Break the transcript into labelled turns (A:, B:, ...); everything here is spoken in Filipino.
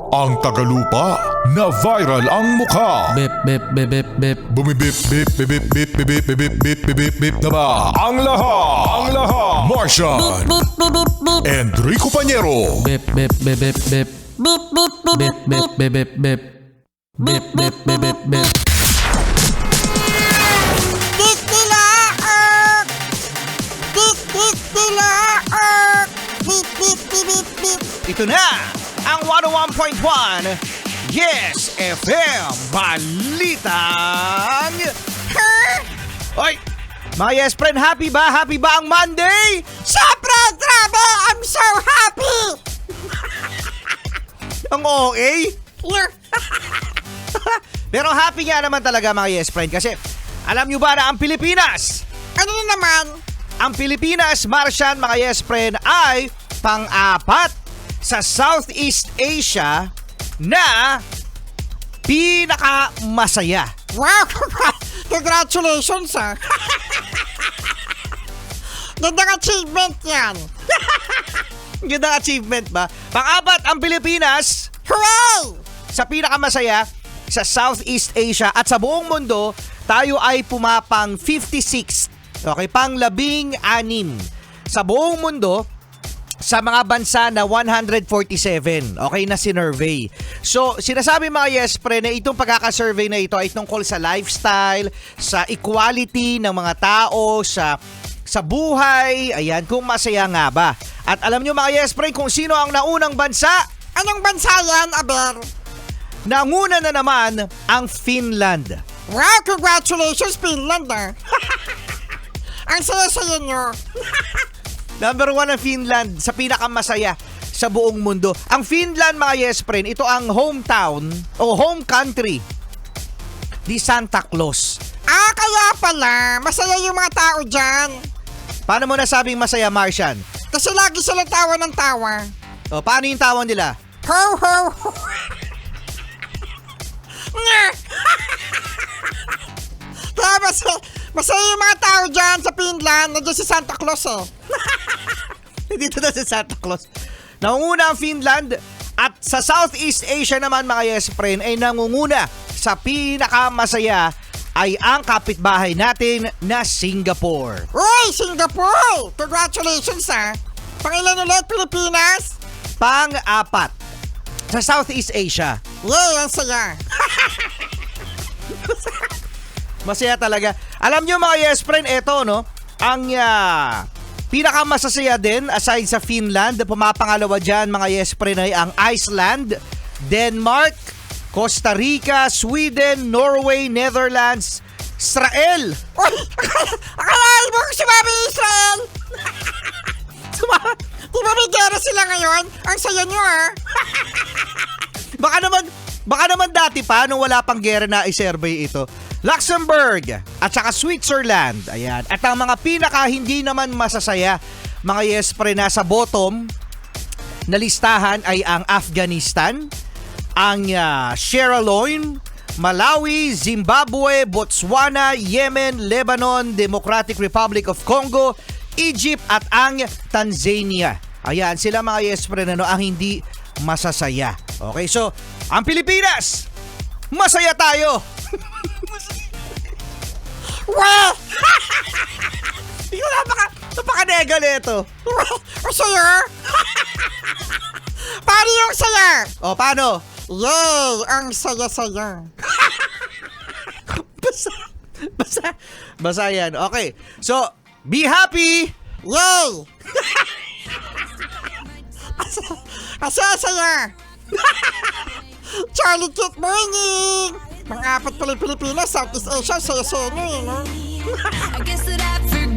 A: Ang tagalupa na viral ang mukha.
B: Bip, bip, bip, bip, bip.
A: Bumibip, bip, bip, bip, bip, bip, bip, bip, bip, bip, bip na ba? Ang lahat. Martian. Enrico Pañero.
B: Bip, bip, bip, bip, bip. Bip, bip, bip, bip, bip, bip. Bip, bip, bip, bip, bip.
C: Ito na ang 101.1 Yes FM Balitang Oy! Mga Yes Friend, happy ba? Happy ba ang Monday?
D: Siyempre, grabe! I'm so happy!
C: Ang OA?
D: Yeah.
C: Pero happy nga naman talaga mga Yes Friend kasi alam nyo ba na ang Pilipinas?
D: Ano na naman?
C: Ang Pilipinas, Martian, mga Yes Friend, ay pang-apat sa Southeast Asia na pinakamasaya.
D: Wow! Congratulations, ha? Gandang achievement yan.
C: Gandang achievement ba? Pang-apat ang Pilipinas
D: Hooray!
C: sa pinakamasaya sa Southeast Asia at sa buong mundo, tayo ay pumapang 56. Okay, pang 16 sa buong mundo sa mga bansa na 147. Okay na sinurvey. So, sinasabi mga Yes Pre na itong pagkakasurvey na ito ay tungkol sa lifestyle, sa equality ng mga tao, sa buhay, ayan, kung masaya nga ba. At alam nyo mga Yes Pre kung sino ang naunang bansa?
D: Anong bansa yan, Aber?
C: Nanguna na naman ang Finland.
D: Wow! Congratulations, Finland, ha? Ang saya-saya nyo.
C: Number 1 ang Finland sa pinakamasaya sa buong mundo. Ang Finland, mga Yes Friend, ito ang hometown o home country ni Santa Claus.
D: Ah, kaya pala. Masaya yung mga tao dyan.
C: Paano mo nasabing masaya, Martian?
D: Kasi lagi sila tawa ng tawa.
C: O, paano yung tawon nila?
D: Ho, ho, ho. Nga. Kaya masaya yung mga tao dyan sa Finland. Nandiyan si Santa Claus, eh.
C: Dito na si Santa Claus. Nangunguna ang Finland at sa Southeast Asia naman, mga Yes Friend, ay nangunguna sa pinakamasaya ay ang kapitbahay natin na Singapore.
D: Uy, Singapore! Congratulations, ha? Pangilan ulit, Pilipinas?
C: Pang-apat sa Southeast Asia.
D: Yay, ang saya.
C: Masaya talaga. Alam nyo mga Yes Friend, eto no, ang pinakamasasaya din aside sa Finland, pumapangalawa dyan mga Yes Friend ay ang Iceland, Denmark, Costa Rica, Sweden, Norway, Netherlands, Israel.
D: Uy, akalain mo kung sumabi Israel? Di ba may gera sila ngayon? Ang saya nyo, ha?
C: Baka naman dati pa nung wala pang gera na i-survey ito. Luxembourg at saka Switzerland. Ayan. At ang mga pinaka hindi naman masasaya, mga Yes Pre, nasa bottom na listahan ay ang Afghanistan, ang Sierra Leone, Malawi, Zimbabwe, Botswana, Yemen, Lebanon, Democratic Republic of Congo, Egypt at ang Tanzania. Ayan, sila mga Yes Pre ang hindi masasaya. Okay, so ang Pilipinas, masaya tayo.
D: Wow!
C: Ikaw napaka-nega nito.
D: Ang saya? Paano yung saya?
C: O, paano?
D: Yay! Ang saya-saya.
C: Basa yan. Okay. So, be happy.
D: Yay! Ang saya-saya. Charlie, good morning! Mga apat pala Pilipinas, Southeast Asia, saya-saya nyo, no?
E: I guess that I forgot.